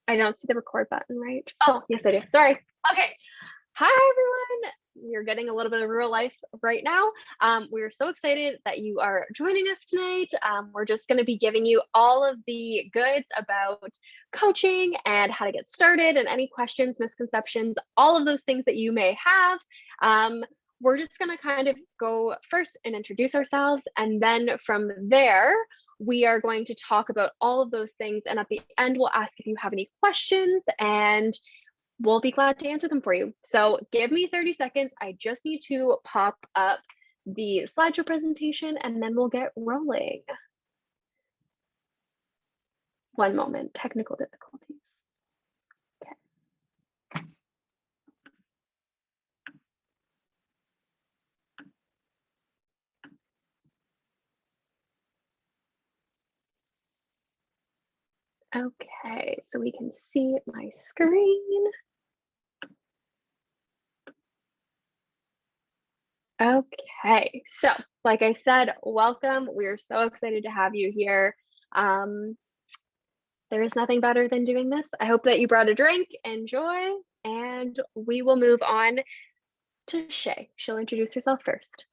I don't see the record button, right? Oh, yes, I do. Sorry. Okay. Hi, everyone. You're getting a little bit of real life right now. We're so excited that you are joining us tonight. We're just going to be giving you all of the goods about coaching and how to get started and any questions, misconceptions, all of those things that you may have. We're just going to kind of go first and introduce ourselves. And then from there, we are going to talk about all of those things. And at the end, we'll ask if you have any questions and we'll be glad to answer them for you. So give me 30 seconds. I just need to pop up the slideshow presentation and then we'll get rolling. One moment, technical difficulties. Okay, so we can see my screen. Okay, so like I said, welcome. We're so excited to have you here. There is nothing better than doing this. I hope that you brought a drink, enjoy, and we will move on to Shay. She'll introduce herself first.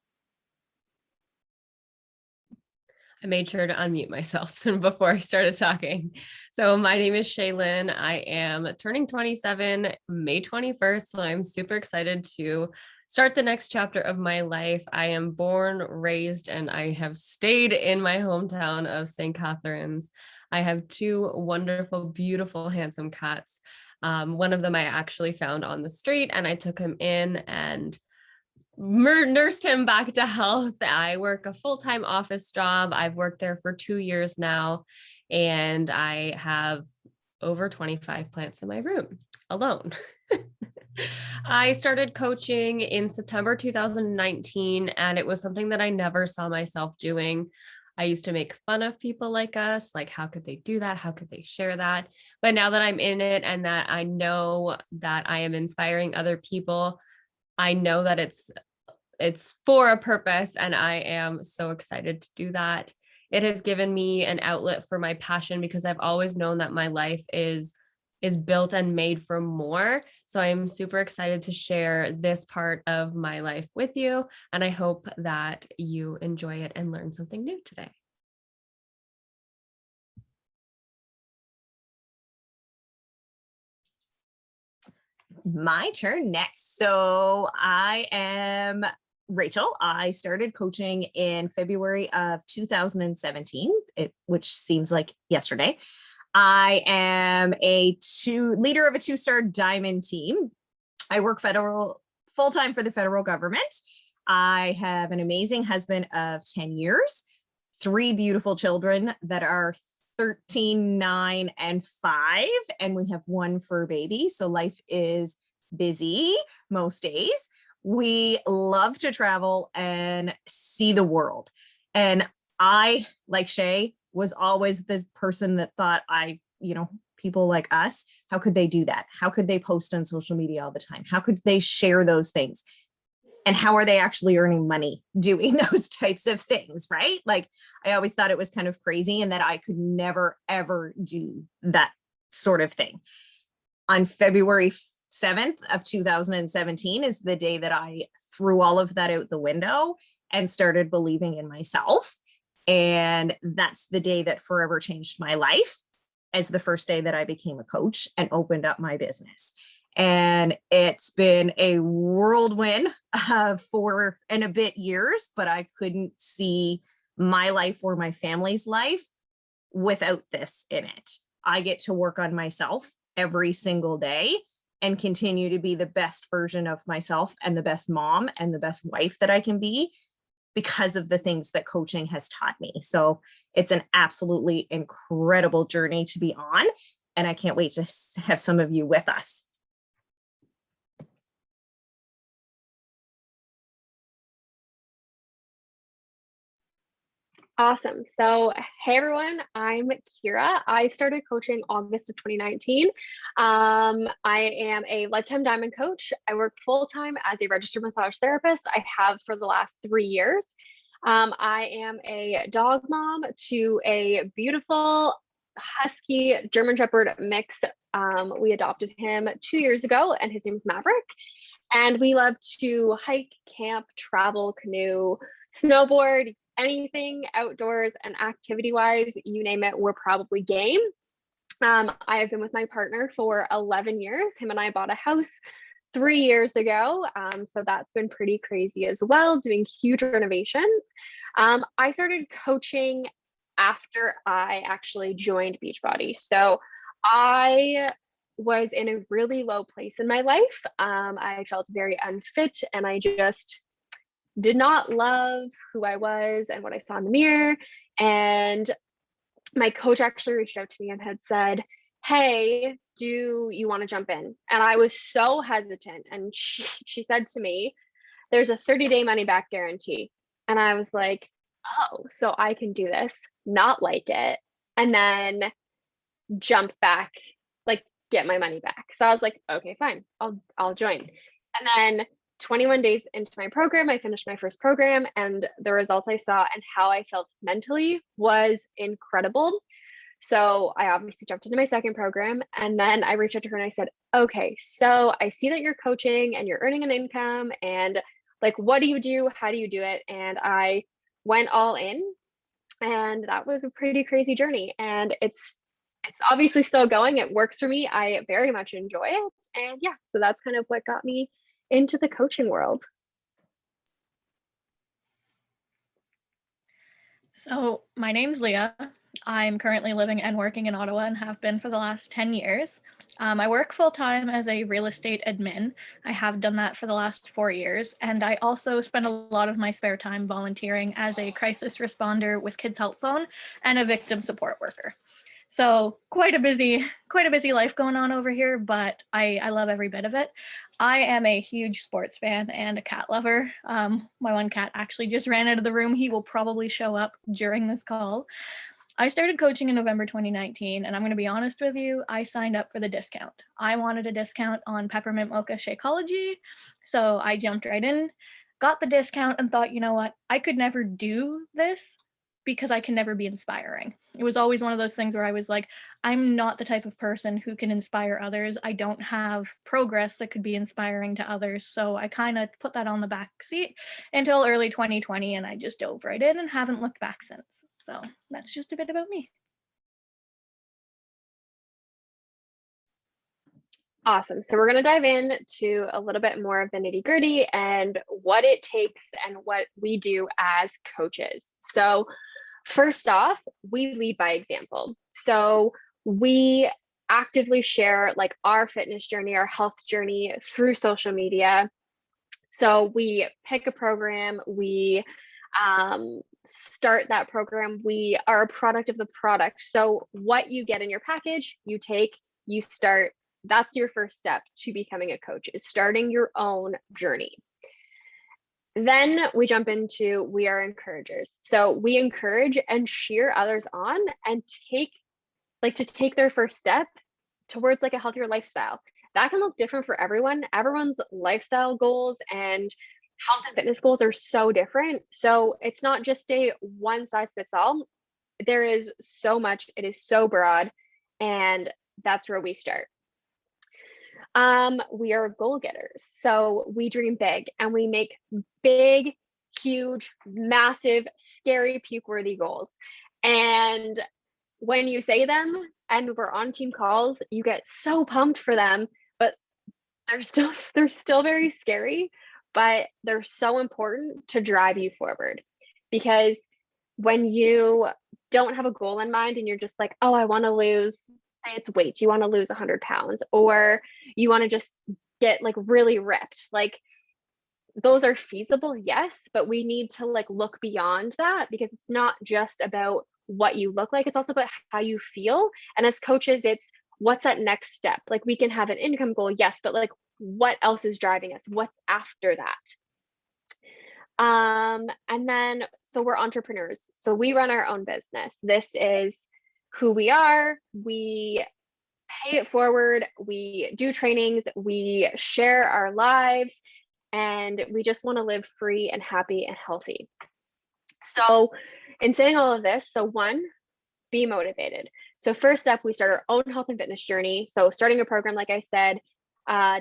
I made sure to unmute myself before I started talking. So my name is Shaylin. I am turning 27 May 21st. So I'm super excited to start the next chapter of my life. I am born, raised, and I have stayed in my hometown of St. Catharines. I have two wonderful, beautiful, handsome cats. One of them I actually found on the street and I took him in and nursed him back to health. I work a full-time office job. I've worked there for 2 years now, and I have over 25 plants in my room alone. I started coaching in September 2019, and it was something that I never saw myself doing. I used to make fun of people like us, like, how could they do that? How could they share that? But now that I'm in it and that I know that I am inspiring other people, I know that it's for a purpose, and I am so excited to do that. It has given me an outlet for my passion because I've always known that my life is built and made for more. So I'm super excited to share this part of my life with you, and I hope that you enjoy it and learn something new today. My turn next. So I am Rachel. I started coaching in February of 2017, which seems like yesterday. I am a leader of a 2-star diamond team. I work full-time for the federal government. I have an amazing husband of 10 years, 3 beautiful children that are 13, 9, and 5, and we have 1 fur baby. So life is busy most days. We love to travel and see the world. And I, like Shay, was always the person that thought people like us, how could they do that? How could they post on social media all the time? How could they share those things? And how are they actually earning money doing those types of things, right? Like, I always thought it was kind of crazy and that I could never, ever do that sort of thing. On February 7th of 2017 is the day that I threw all of that out the window and started believing in myself. And that's the day that forever changed my life, as the first day that I became a coach and opened up my business. And it's been a whirlwind of 4 and a bit years, but I couldn't see my life or my family's life without this in it. I get to work on myself every single day and continue to be the best version of myself and the best mom and the best wife that I can be because of the things that coaching has taught me. So it's an absolutely incredible journey to be on, and I can't wait to have some of you with us. Awesome. So, hey everyone, I'm Kira. I started coaching August of 2019. I am a lifetime diamond coach. I work full time as a registered massage therapist. I have for the last 3 years. I am a dog mom to a beautiful husky German Shepherd mix. We adopted him 2 years ago, and his name is Maverick. And we love to hike, camp, travel, canoe, snowboard, anything outdoors and activity wise, you name it, we're probably game. I have been with my partner for 11 years. Him and I bought a house 3 years ago. So that's been pretty crazy as well, doing huge renovations. I started coaching after I actually joined Beachbody. So I was in a really low place in my life. I felt very unfit, and I just did not love who I was and what I saw in the mirror. And my coach actually reached out to me and had said, "Hey, do you want to jump in?" And I was so hesitant. And she said to me, "There's a 30-day money back guarantee." And I was like, "Oh, so I can do this, not like it, and then jump back, like get my money back." So I was like, "Okay, fine, I'll join." And then 21 days into my program, I finished my first program, and the results I saw and how I felt mentally was incredible. So I obviously jumped into my second program, and then I reached out to her and I said, "Okay, so I see that you're coaching and you're earning an income, and like, what do you do? How do you do it?" And I went all in, and that was a pretty crazy journey. And it's obviously still going. It works for me. I very much enjoy it. And yeah, so that's kind of what got me into the coaching world. So, my name's Leah. I'm currently living and working in Ottawa and have been for the last 10 years. I work full time as a real estate admin. I have done that for the last 4 years. And I also spend a lot of my spare time volunteering as a crisis responder with Kids Help Phone and a victim support worker. So quite a busy life going on over here, but I love every bit of it. I am a huge sports fan and a cat lover. My one cat actually just ran out of the room. He will probably show up during this call. I started coaching in November 2019, and I'm going to be honest with you, I signed up for the discount. I wanted a discount on Peppermint Mocha Shakeology, so I jumped right in, got the discount, and thought, you know what, I could never do this because I can never be inspiring. It was always one of those things where I was like, I'm not the type of person who can inspire others. I don't have progress that could be inspiring to others. So I kind of put that on the back seat until early 2020, and I just dove right in and haven't looked back since. So that's just a bit about me. Awesome. So we're going to dive into a little bit more of the nitty gritty and what it takes and what we do as coaches. So first off, we lead by example. So we actively share like our fitness journey, our health journey through social media. So we pick a program, we start that program, we are a product of the product. So what you get in your package, you take, you start. That's your first step to becoming a coach, is starting your own journey. Then we jump into, we are encouragers. So we encourage and cheer others on and take their first step towards like a healthier lifestyle. That can look different for everyone. Everyone's lifestyle goals and health and fitness goals are so different. So it's not just a one size fits all. There is so much, it is so broad, and that's where we start. We are goal getters. So we dream big and we make big, huge, massive, scary, puke-worthy goals. And when you say them and we're on team calls, you get so pumped for them, but they're still very scary, but they're so important to drive you forward. Because when you don't have a goal in mind and you're just like, oh, I want to lose, say it's weight, you want to lose 100 pounds, or you want to just get like really ripped, like those are feasible, yes, but we need to like look beyond that, because it's not just about what you look like, it's also about how you feel. And as coaches, it's what's that next step? Like we can have an income goal, yes, but like what else is driving us? What's after that? And then, so we're entrepreneurs. So we run our own business. This is who we are. We pay it forward. We do trainings. We share our lives, and we just want to live free and happy and healthy. So in saying all of this, so one, be motivated. So first up, we start our own health and fitness journey. So starting a program, like I said,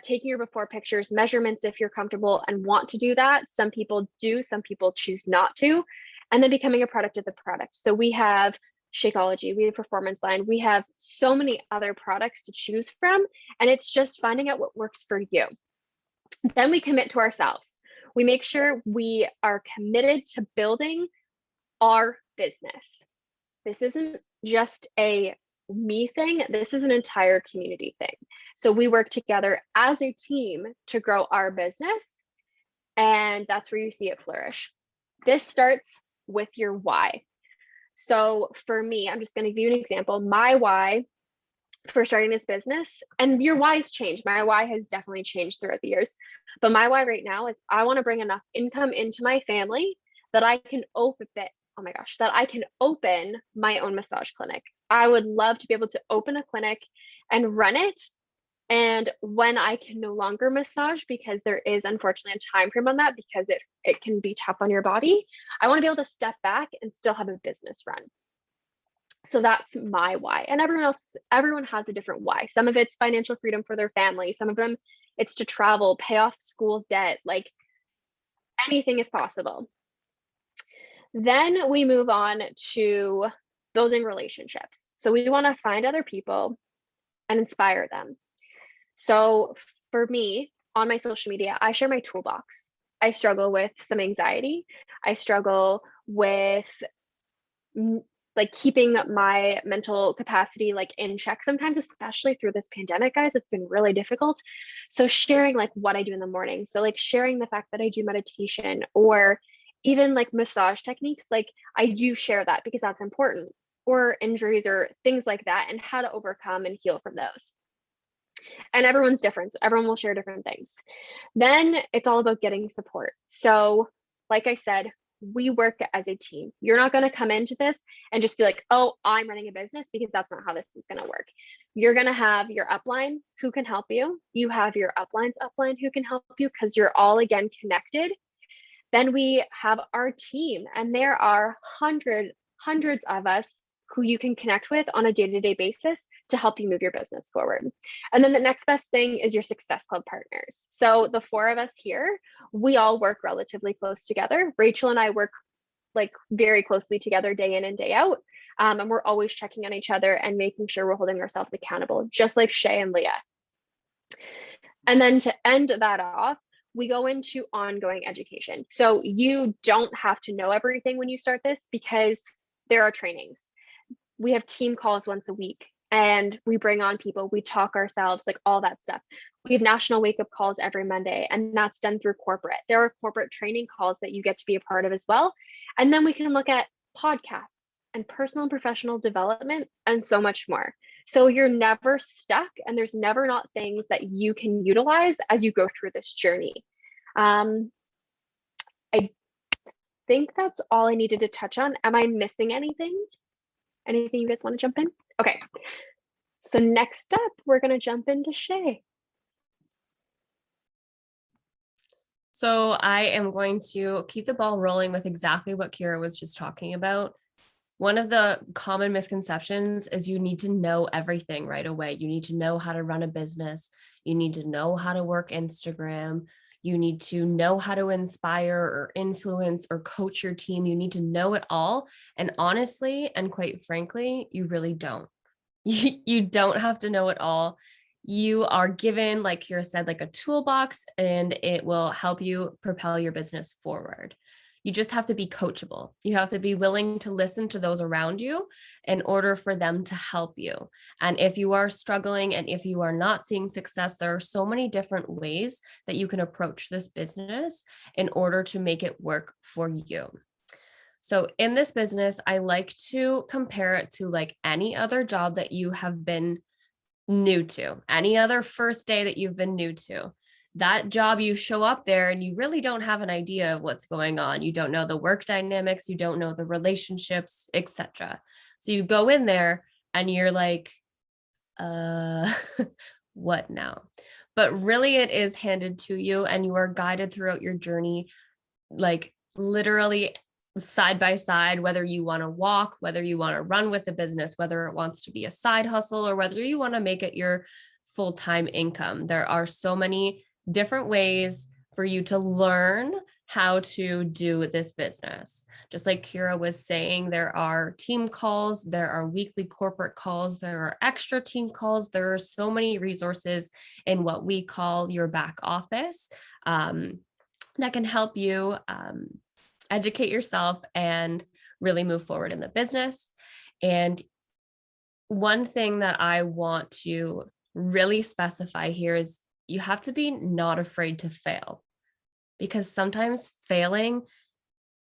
taking your before pictures, measurements if you're comfortable and want to do that. Some people do, some people choose not to, and then becoming a product of the product. So we have Shakeology, we have Performance Line, we have so many other products to choose from, and it's just finding out what works for you. Then we commit to ourselves. We make sure we are committed to building our business. This isn't just a me thing, this is an entire community thing. So we work together as a team to grow our business, and that's where you see it flourish. This starts with your why. So for me, I'm just going to give you an example. My why for starting this business, and your why's changed. My why has definitely changed throughout the years, but my why right now is I want to bring enough income into my family that I can open it. Oh my gosh, that I can open my own massage clinic. I would love to be able to open a clinic and run it. And when I can no longer massage, because there is unfortunately a time frame on that, because it can be tough on your body, I want to be able to step back and still have a business run. So that's my why. And everyone has a different why. Some of it's financial freedom for their family. Some of them it's to travel, pay off school debt, like anything is possible. Then we move on to building relationships. So we want to find other people and inspire them. So for me, on my social media, I share my toolbox. I struggle with some anxiety. I struggle with like keeping my mental capacity like in check sometimes, especially through this pandemic, guys. It's been really difficult. So sharing like what I do in the morning. So like sharing the fact that I do meditation, or even like massage techniques, like I do share that because that's important, or injuries or things like that, and how to overcome and heal from those. And everyone's different. So everyone will share different things. Then it's all about getting support. So like I said, we work as a team. You're not going to come into this and just be like, oh, I'm running a business, because that's not how this is going to work. You're going to have your upline who can help you. You have your upline's upline who can help you, because you're all again connected. Then we have our team, and there are hundreds of us who you can connect with on a day-to-day basis to help you move your business forward. And then the next best thing is your Success Club partners. So the four of us here, we all work relatively close together. Rachel and I work like very closely together day in and day out. And we're always checking on each other and making sure we're holding ourselves accountable, just like Shay and Leah. And then to end that off, we go into ongoing education. So you don't have to know everything when you start this, because there are trainings. We have team calls once a week, and we bring on people, we talk ourselves, like all that stuff. We have national wake up calls every Monday, and that's done through corporate. There are corporate training calls that you get to be a part of as well. And then we can look at podcasts and personal and professional development and so much more. So you're never stuck, and there's never not things that you can utilize as you go through this journey. I think that's all I needed to touch on. Am I missing anything? Anything you guys want to jump in? Okay. So next up, we're going to jump into Shay. So I am going to keep the ball rolling with exactly what Kira was just talking about. One of the common misconceptions is you need to know everything right away. You need to know how to run a business. You need to know how to work Instagram. You need to know how to inspire or influence or coach your team. You need to know it all. And honestly, and quite frankly, you really don't. You don't have to know it all. You are given, like Kira said, like a toolbox, and it will help you propel your business forward. You just have to be coachable. You have to be willing to listen to those around you in order for them to help you. And if you are struggling and if you are not seeing success, there are so many different ways that you can approach this business in order to make it work for you. So in this business, I like to compare it to like any other job that you have been new to, any other first day that you've been new to. That job, you show up there and you really don't have an idea of what's going on. You don't know the work dynamics, you don't know the relationships, etc. So you go in there and you're like, what now? But really it is handed to you, and you are guided throughout your journey, like literally side by side, whether you want to walk, whether you want to run with the business, whether it wants to be a side hustle, or whether you want to make it your full-time income. There are so many different ways for you to learn how to do this business. Just like Kira was saying, there are team calls, there are weekly corporate calls, there are extra team calls. There are so many resources in what we call your back office that can help you educate yourself and really move forward in the business. And one thing that I want to really specify here is you have to be not afraid to fail, because sometimes failing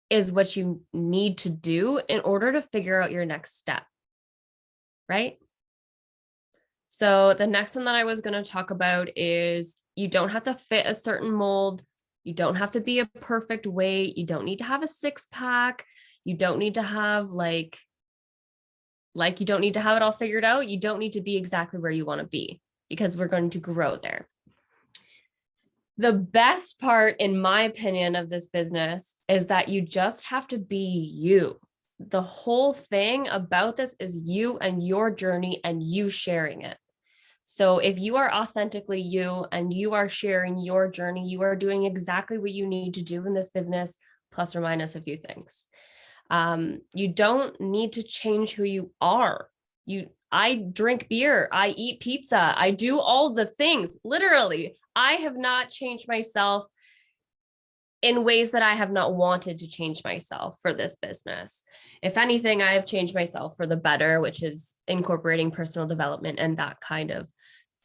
is what you need to do in order to figure out your next step, right? So the next one that I was going to talk about is you don't have to fit a certain mold. You don't have to be a perfect weight. You don't need to have a 6-pack. You don't need to have like you don't need to have it all figured out. You don't need to be exactly where you want to be, because we're going to grow there. The best part, in my opinion, of this business is that you just have to be you. The whole thing about this is you and your journey and you sharing it. So if you are authentically you and you are sharing your journey, you are doing exactly what you need to do in this business, plus or minus a few things. You don't need to change who you are. I drink beer, I eat pizza, I do all the things. Literally, I have not changed myself in ways that I have not wanted to change myself for this business. If anything, I have changed myself for the better, which is incorporating personal development and that kind of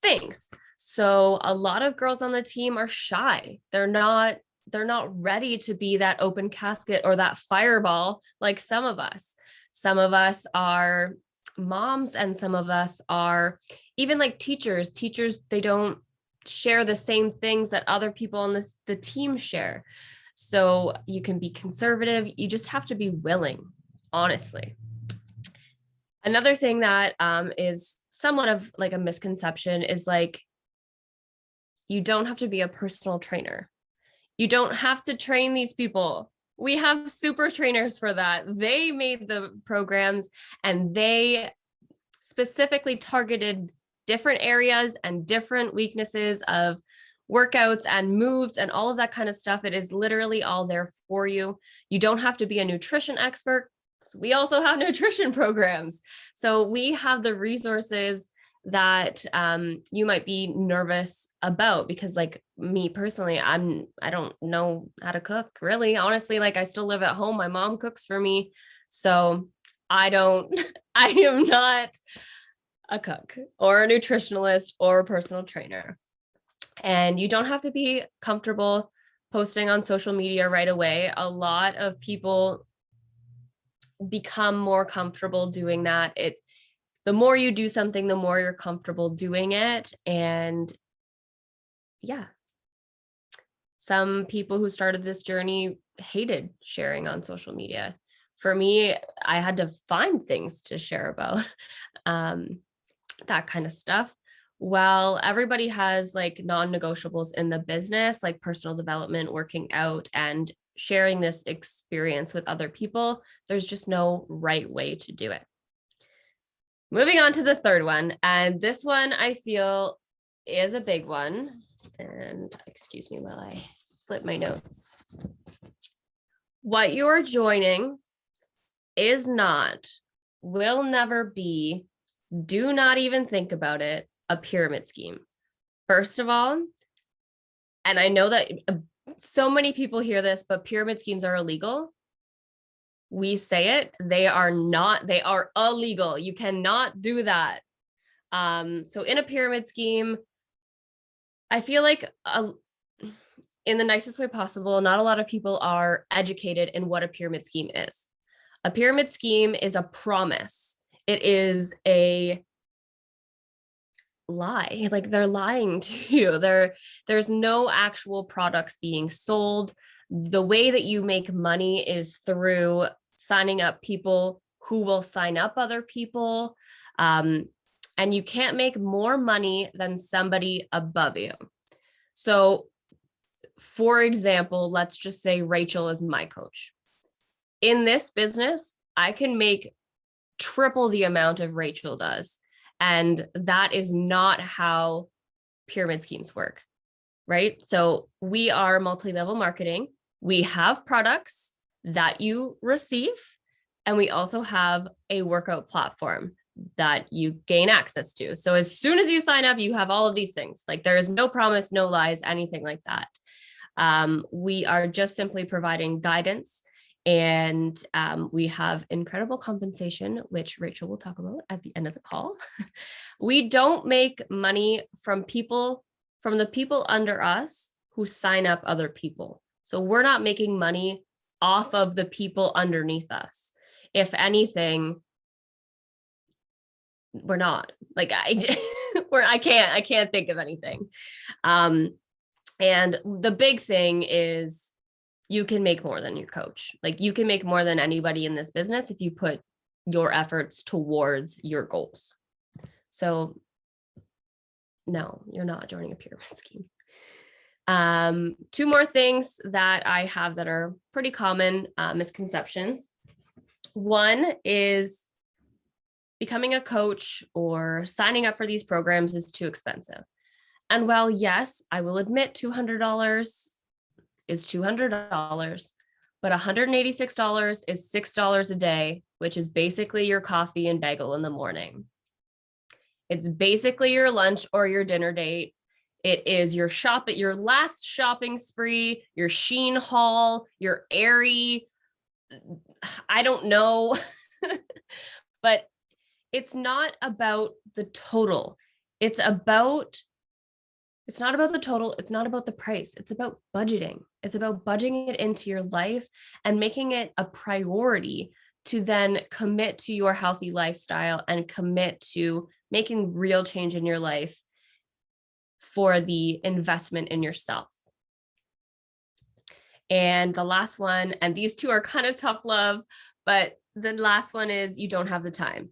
things. So a lot of girls on the team are shy. They're not ready to be that open casket or that fireball like some of us. Some of us are moms, and some of us are even like teachers. Teachers, they don't share the same things that other people on the team share. So you can be conservative. You just have to be willing, honestly. Another thing that is somewhat of like a misconception is like, you don't have to be a personal trainer. You don't have to train these people. We have super trainers for that. They made the programs and they specifically targeted different areas and different weaknesses of workouts and moves and all of that kind of stuff. It is literally all there for you. You don't have to be a nutrition expert. So we also have nutrition programs. So we have the resources that you might be nervous about, because like me personally, I don't know how to cook really, honestly. Like I still live at home. My mom cooks for me. So I am not a cook or a nutritionalist or a personal trainer. And you don't have to be comfortable posting on social media right away. A lot of people become more comfortable doing that. The more you do something, the more you're comfortable doing it. And yeah, some people who started this journey hated sharing on social media. For me, I had to find things to share about, that kind of stuff. While everybody has like non-negotiables in the business, like personal development, working out, and sharing this experience with other people, there's just no right way to do it. Moving on to the third one. And this one I feel is a big one. And excuse me while I flip my notes. What you're joining is not, will never be, do not even think about it, a pyramid scheme. First of all, and I know that so many people hear this, but pyramid schemes are illegal. We say it, they are not, they are illegal. You cannot do that. So in a pyramid scheme, I feel like in the nicest way possible, not a lot of people are educated in what a pyramid scheme is. A pyramid scheme is a promise. It is a lie. Like they're lying to you. There's no actual products being sold. The way that you make money is through signing up people who will sign up other people. And you can't make more money than somebody above you. So for example, let's just say Rachel is my coach. in this business, I can make triple the amount of Rachel does. And that is not how pyramid schemes work, right? So we are multi-level marketing. We have products that you receive, and we also have a workout platform that you gain access to. So as soon as you sign up, you have all of these things. Like there is no promise, no lies, anything like that. We are just simply providing guidance, and we have incredible compensation, which Rachel will talk about at the end of the call. We don't make money from the people under us who sign up other people. So we're not making money off of the people underneath us. If anything, we're not. Like I can't think of anything. And the big thing is you can make more than your coach. Like you can make more than anybody in this business if you put your efforts towards your goals. So no, you're not joining a pyramid scheme. Two more things that I have that are pretty common misconceptions. One is becoming a coach or signing up for these programs is too expensive. And while, yes, I will admit $200 is $200, but $186 is $6 a day, which is basically your coffee and bagel in the morning. It's basically your lunch or your dinner date. It is your last shopping spree, your Shein haul, your Aerie, I don't know, but it's not about the total. It's not about the total. It's not about the price. It's about budgeting. It's about budgeting it into your life and making it a priority to then commit to your healthy lifestyle and commit to making real change in your life for the investment in yourself. And the last one, and these two are kind of tough love, but the last one is you don't have the time.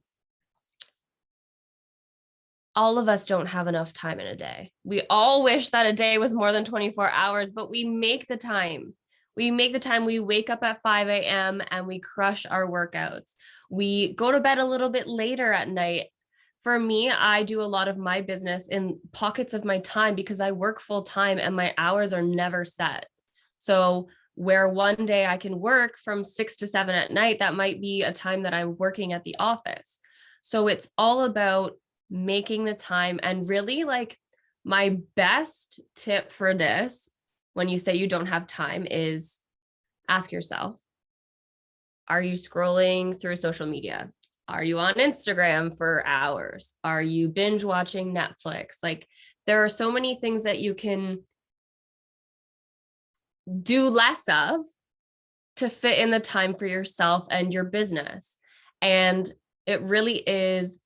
All of us don't have enough time in a day. We all wish that a day was more than 24 hours, but we make the time. We wake up at 5 a.m. and we crush our workouts. We go to bed a little bit later at night. For me, I do a lot of my business in pockets of my time because I work full time and my hours are never set. So where one day I can work from 6 to 7 at night, that might be a time that I'm working at the office. So it's all about making the time. And really, like, my best tip for this, when you say you don't have time, is ask yourself, are you scrolling through social media? Are you on Instagram for hours? Are you binge watching Netflix? Like, there are so many things that you can do less of to fit in the time for yourself and your business. And it really is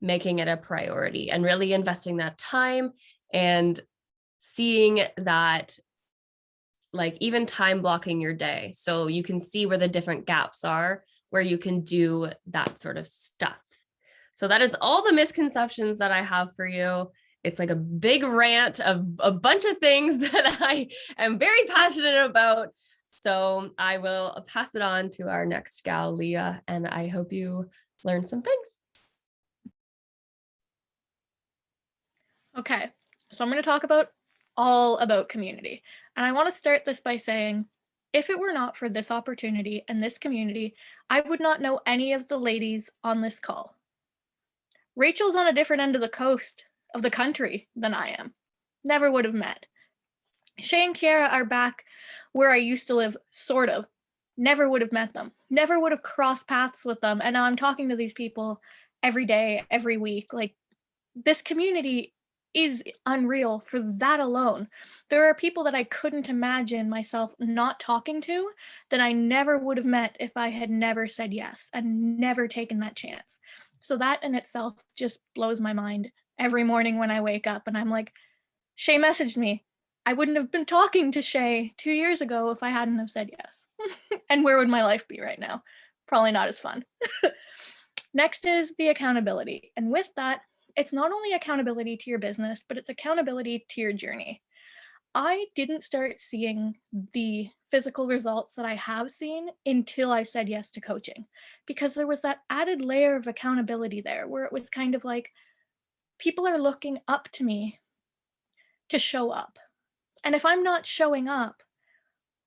making it a priority and really investing that time and seeing that, like, even time blocking your day so you can see where the different gaps are where you can do that sort of stuff. So that is all the misconceptions that I have for you. It's like a big rant of a bunch of things that I am very passionate about. So I will pass it on to our next gal, Leah, and I hope you learned some things. Okay, so I'm going to talk all about community. And I want to start this by saying, if it were not for this opportunity and this community, I would not know any of the ladies on this call. Rachel's on a different end of the coast of the country than I am. Never would have met. Shay and Kiara are back where I used to live, sort of. Never would have met them. Never would have crossed paths with them. And now I'm talking to these people every day, every week. Like, this community is unreal for that alone. There are people that I couldn't imagine myself not talking to that I never would have met if I had never said yes and never taken that chance. So that in itself just blows my mind every morning when I wake up and I'm like, Shay messaged me. I wouldn't have been talking to Shay 2 years ago if I hadn't have said yes. And where would my life be right now? Probably not as fun. Next is the accountability. And with that, it's not only accountability to your business, but it's accountability to your journey. I didn't start seeing the physical results that I have seen until I said yes to coaching, because there was that added layer of accountability there where it was kind of like people are looking up to me to show up. And if I'm not showing up,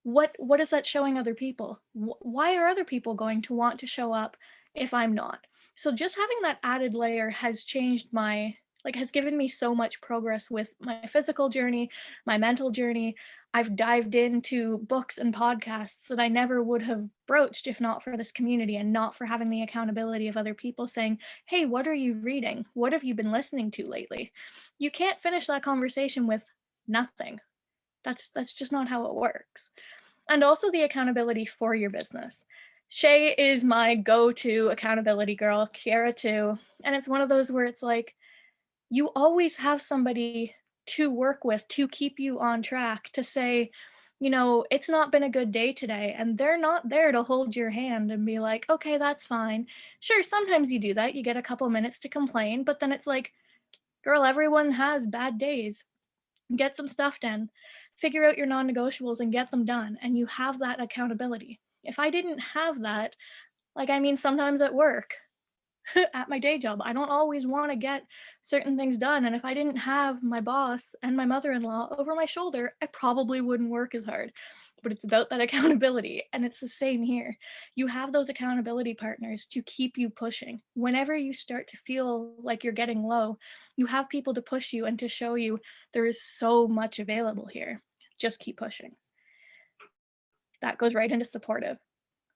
what is that showing other people? Why are other people going to want to show up if I'm not? So just having that added layer has changed my, like, has given me so much progress with my physical journey, my mental journey. I've dived into books and podcasts that I never would have broached if not for this community and not for having the accountability of other people saying, hey, what are you reading? What have you been listening to lately? You can't finish that conversation with nothing. That's just not how it works. And also the accountability for your business. Shay is my go-to accountability girl, Kiara too. And it's one of those where it's like, you always have somebody to work with to keep you on track, to say, you know, it's not been a good day today. And they're not there to hold your hand and be like, okay, that's fine. Sure, sometimes you do that. You get a couple minutes to complain, but then it's like, girl, everyone has bad days. Get some stuff done, figure out your non-negotiables and get them done. And you have that accountability. If I didn't have that, like, I mean, sometimes at work, at my day job, I don't always want to get certain things done. And if I didn't have my boss and my mother-in-law over my shoulder, I probably wouldn't work as hard. But it's about that accountability. And it's the same here. You have those accountability partners to keep you pushing. Whenever you start to feel like you're getting low, you have people to push you and to show you there is so much available here. Just keep pushing. That goes right into supportive.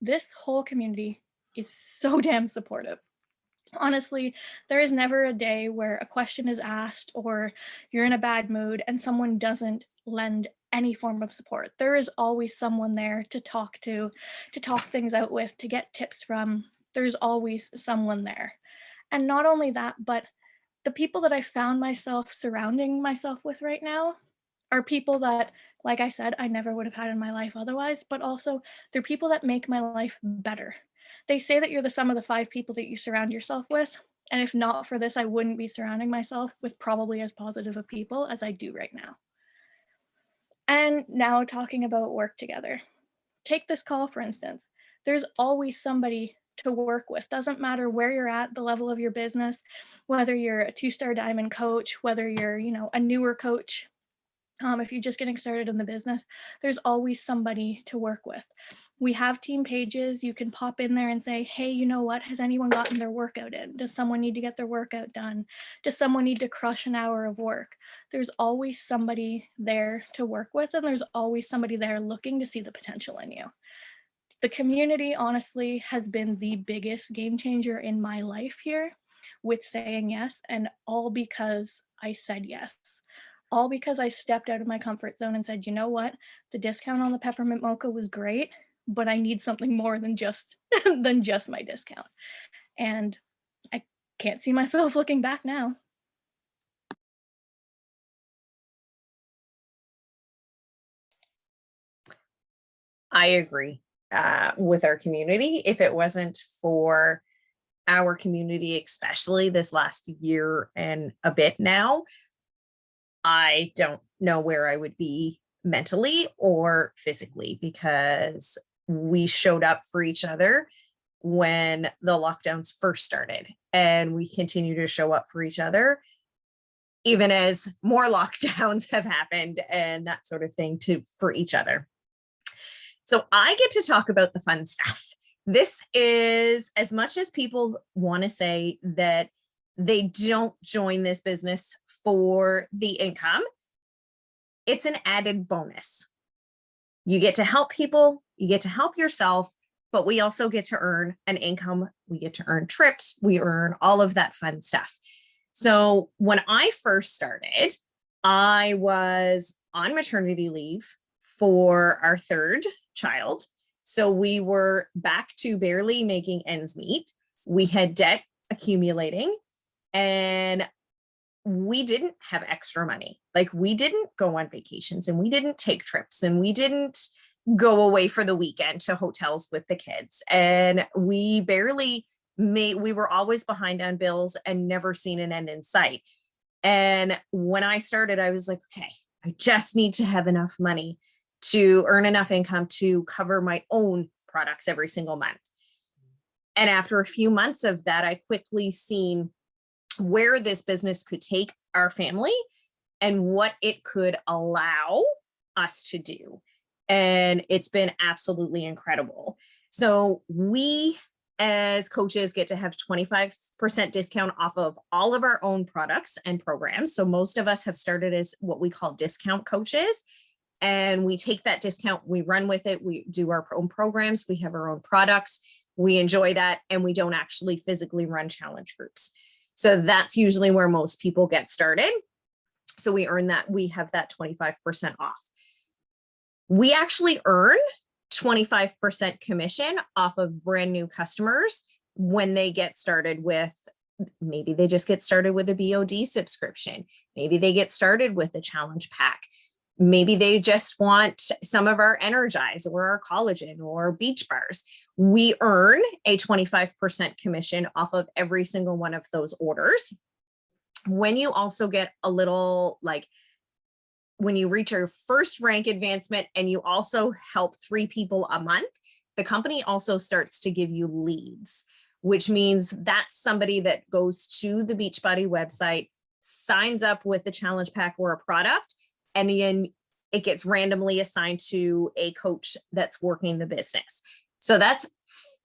This whole community is so damn supportive. Honestly, there is never a day where a question is asked or you're in a bad mood and someone doesn't lend any form of support. There is always someone there to talk to talk things out with, to get tips from. There's always someone there. And not only that, but the people that I found myself surrounding myself with right now are people that, like I said, I never would have had in my life otherwise, but also they're people that make my life better. They say that you're the sum of the 5 people that you surround yourself with. And if not for this, I wouldn't be surrounding myself with probably as positive of people as I do right now. And now talking about work together. Take this call, for instance. There's always somebody to work with. Doesn't matter where you're at, the level of your business, whether you're a 2-star diamond coach, whether you're, you know, a newer coach. If you're just getting started in the business, there's always somebody to work with. We have team pages. You can pop in there and say, hey, you know what? Has anyone gotten their workout in? Does someone need to get their workout done? Does someone need to crush an hour of work? There's always somebody there to work with, and there's always somebody there looking to see the potential in you. The community, honestly, has been the biggest game changer in my life here with saying yes, and all because I said yes. All because I stepped out of my comfort zone and said, you know what? The discount on the peppermint mocha was great, but I need something more than just than just my discount. And I can't see myself looking back now. I agree with our community. If it wasn't for our community, especially this last year and a bit now, I don't know where I would be mentally or physically, because we showed up for each other when the lockdowns first started, and we continue to show up for each other even as more lockdowns have happened and that sort of thing for each other. So I get to talk about the fun stuff. This is, as much as people want to say that they don't join this business for the income, it's an added bonus. You get to help people, you get to help yourself, but we also get to earn an income. We get to earn trips, we earn all of that fun stuff. So when I first started, I was on maternity leave for our 3rd child. So we were back to barely making ends meet. We had debt accumulating, and we didn't have extra money. Like, we didn't go on vacations, and we didn't take trips, and we didn't go away for the weekend to hotels with the kids. And we were always behind on bills and never seen an end in sight. And when I started, I was like, okay, I just need to have enough money to earn enough income to cover my own products every single month. And after a few months of that, I quickly seen where this business could take our family and what it could allow us to do. And it's been absolutely incredible. So we as coaches get to have 25% discount off of all of our own products and programs. So most of us have started as what we call discount coaches. And we take that discount, we run with it, we do our own programs, we have our own products, we enjoy that, and we don't actually physically run challenge groups. So that's usually where most people get started. So we earn that, we have that 25% off. We actually earn 25% commission off of brand new customers when they get started with, maybe they just get started with a BOD subscription. Maybe they get started with a challenge pack. Maybe they just want some of our Energize or our collagen or beach bars. We earn a 25% commission off of every single one of those orders. When you also get a little, like, when you reach your first rank advancement and you also help 3 people a month, the company also starts to give you leads, which means that's somebody that goes to the Beachbody website, signs up with the challenge pack or a product, and then it gets randomly assigned to a coach that's working the business. So that's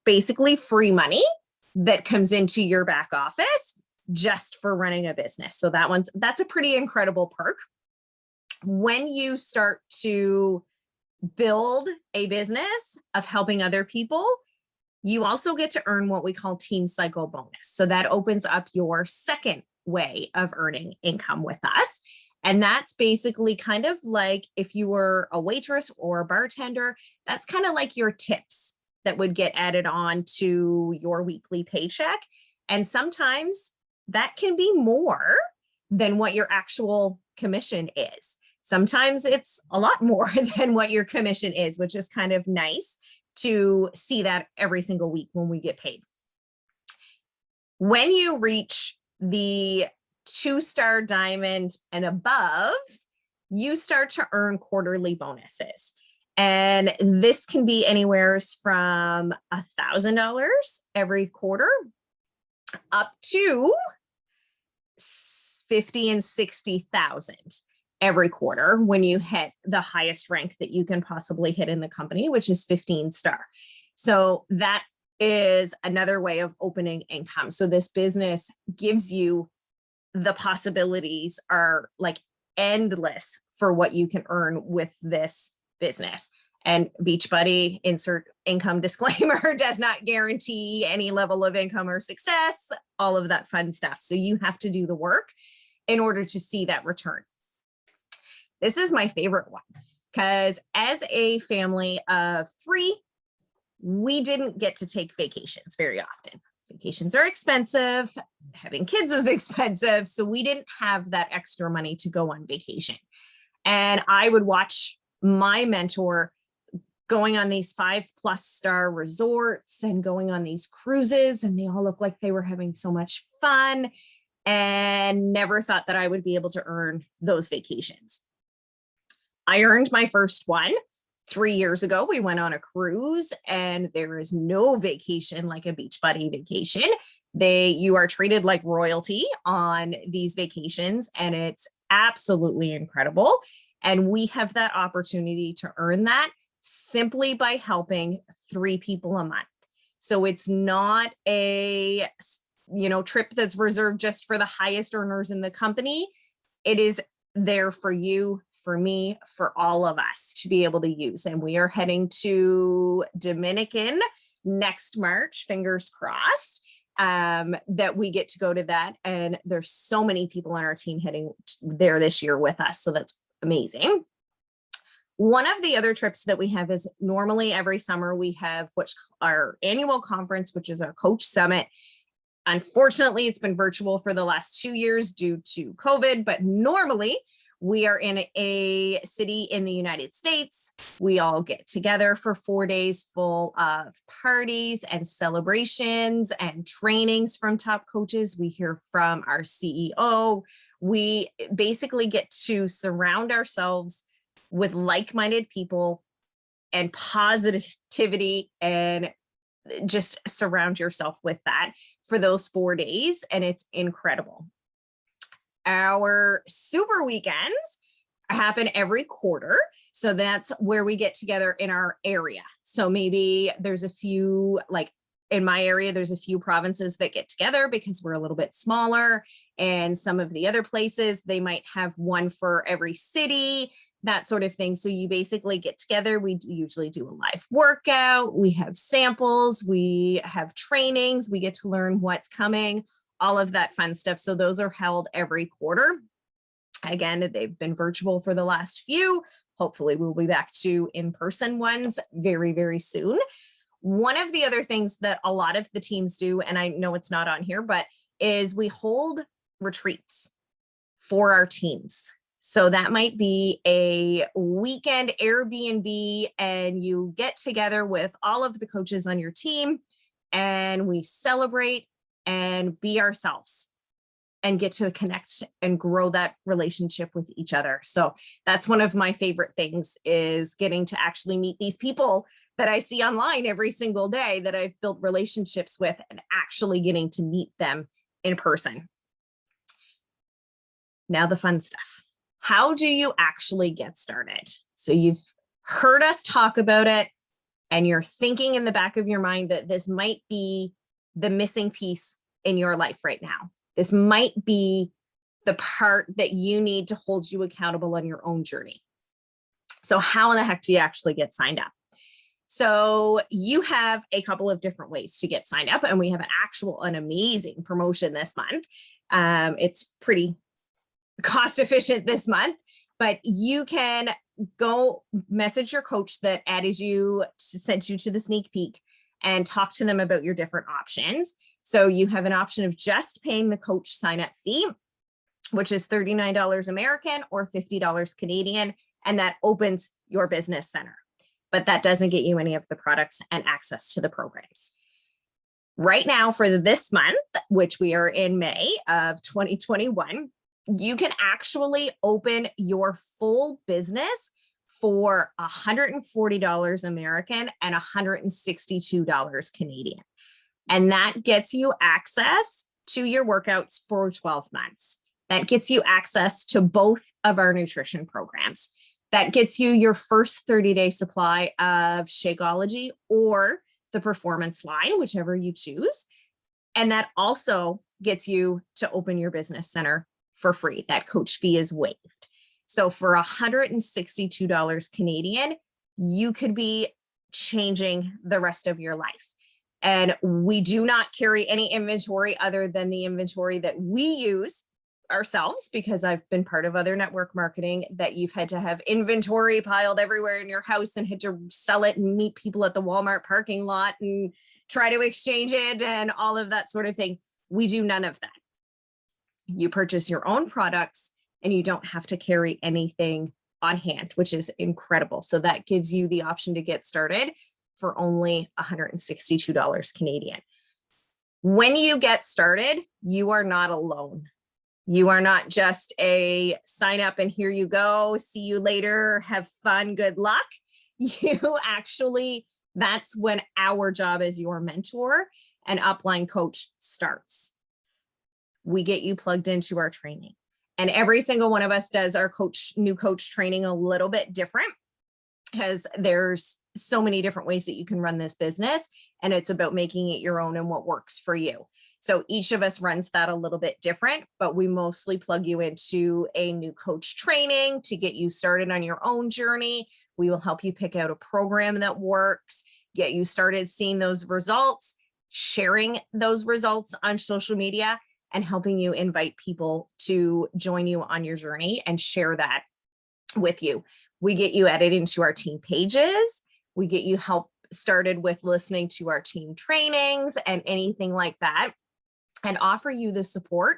basically free money that comes into your back office just for running a business. So that's a pretty incredible perk. When you start to build a business of helping other people, you also get to earn what we call team cycle bonus. So that opens up your second way of earning income with us. And that's basically kind of like if you were a waitress or a bartender, that's kind of like your tips that would get added on to your weekly paycheck. And sometimes that can be more than what your actual commission is. Sometimes it's a lot more than what your commission is, which is kind of nice to see that every single week when we get paid. When you reach the 2-star diamond and above, you start to earn quarterly bonuses. And this can be anywhere from $1,000 every quarter up to 50 and 60,000 every quarter when you hit the highest rank that you can possibly hit in the company, which is 15-star. So that is another way of opening income. So this business gives you, the possibilities are like endless for what you can earn with this business. And Beachbody, insert income disclaimer, does not guarantee any level of income or success, all of that fun stuff. So you have to do the work in order to see that return. This is my favorite one because as a family of 3, we didn't get to take vacations very often. Vacations are expensive. Having kids is expensive. So we didn't have that extra money to go on vacation. And I would watch my mentor going on these 5+ star resorts and going on these cruises, and they all look like they were having so much fun, and never thought that I would be able to earn those vacations. I earned my first one 3 years ago. We went on a cruise, and there is no vacation like a Beachbody vacation. You are treated like royalty on these vacations, and it's absolutely incredible. And we have that opportunity to earn that simply by helping 3 people a month. So it's not a, trip that's reserved just for the highest earners in the company. It is there for you, for me, for all of us to be able to use. And we are heading to Dominican next March, fingers crossed, that we get to go to that. And there's so many people on our team heading there this year with us. So that's amazing. One of the other trips that we have is normally every summer we have our annual conference, which is our Coach Summit. Unfortunately, it's been virtual for the last 2 years due to COVID, but normally We are in a city in the United States. We all get together for 4 days full of parties and celebrations and trainings from top coaches. We hear from our CEO. We basically get to surround ourselves with like-minded people and positivity, and just surround yourself with that for those 4 days. And it's incredible. Our super weekends happen every quarter. So that's where we get together in our area. So maybe there's a few, like in my area, there's a few provinces that get together because we're a little bit smaller. And some of the other places, they might have one for every city, that sort of thing. So you basically get together. We usually do a live workout. We have samples. We have trainings. We get to learn what's coming, all of that fun stuff. So those are held every quarter. Again, they've been virtual for the last few. Hopefully we'll be back to in-person ones very, very soon. One of the other things that a lot of the teams do, and I know it's not on here, but is we hold retreats for our teams. So that might be a weekend Airbnb, and you get together with all of the coaches on your team and we celebrate and be ourselves and get to connect and grow that relationship with each other. So that's one of my favorite things, is getting to actually meet these people that I see online every single day that I've built relationships with, and actually getting to meet them in person. Now the fun stuff. How do you actually get started? So you've heard us talk about it, and you're thinking in the back of your mind that this might be the missing piece in your life right now. This might be the part that you need to hold you accountable on your own journey. So how in the heck do you actually get signed up? So you have a couple of different ways to get signed up, and we have an amazing promotion this month. It's pretty cost efficient this month, but you can go message your coach that added you, sent you to the sneak peek, and talk to them about your different options. So you have an option of just paying the coach sign up fee, which is $39 American or $50 Canadian, and that opens your business center. But that doesn't get you any of the products and access to the programs. Right now for this month, which we are in May of 2021, you can actually open your full business for $140 American and $162 Canadian. And that gets you access to your workouts for 12 months. That gets you access to both of our nutrition programs. That gets you your first 30-day supply of Shakeology or the Performance line, whichever you choose. And that also gets you to open your business center for free. That coach fee is waived. So for $162 Canadian, you could be changing the rest of your life. And we do not carry any inventory other than the inventory that we use ourselves, because I've been part of other network marketing that you've had to have inventory piled everywhere in your house and had to sell it and meet people at the Walmart parking lot and try to exchange it and all of that sort of thing. We do none of that. You purchase your own products and you don't have to carry anything on hand, which is incredible. So that gives you the option to get started for only $162 Canadian. When you get started, you are not alone. You are not just a sign up and here you go, see you later, have fun, good luck. You actually, that's when our job as your mentor and upline coach starts. We get you plugged into our training. And every single one of us does our new coach training a little bit different, because there's so many different ways that you can run this business, and it's about making it your own and what works for you. So each of us runs that a little bit different, but we mostly plug you into a new coach training to get you started on your own journey. We will help you pick out a program that works, get you started seeing those results, sharing those results on social media, and helping you invite people to join you on your journey and share that with you. We get you added into our team pages. We get you help started with listening to our team trainings and anything like that, and offer you the support,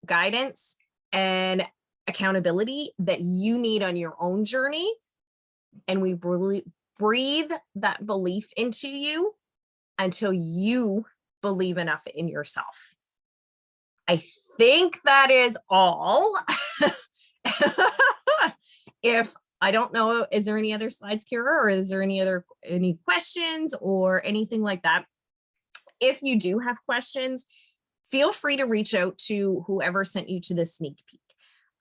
guidance, and accountability that you need on your own journey. And we really breathe that belief into you until you believe enough in yourself. I think that is all. If I don't know, is there any other slides, Kira, or is there any questions or anything like that? If you do have questions, feel free to reach out to whoever sent you to this sneak peek.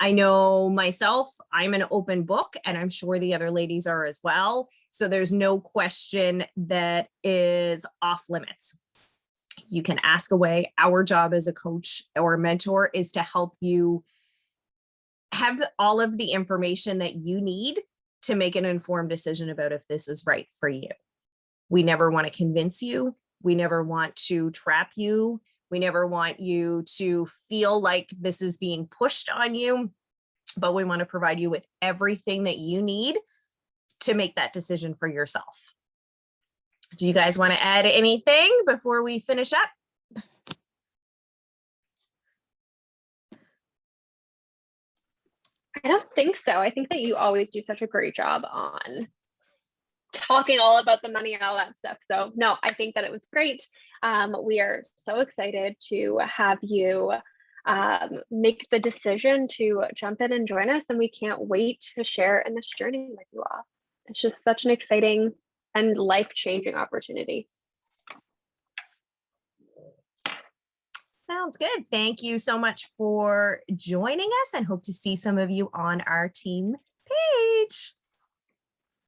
I know myself, I'm an open book, and I'm sure the other ladies are as well. So there's no question that is off limits. You can ask away. Our job as a coach or mentor is to help you have all of the information that you need to make an informed decision about if this is right for you. We never want to convince you. We never want to trap you. We never want you to feel like this is being pushed on you, but we want to provide you with everything that you need to make that decision for yourself. Do you guys want to add anything before we finish up? I don't think so. I think that you always do such a great job on talking all about the money and all that stuff. So no, I think that it was great. We are so excited to have you make the decision to jump in and join us, and we can't wait to share in this journey with you all. It's just such an exciting and life-changing opportunity. Sounds good. Thank you so much for joining us, and hope to see some of you on our team page.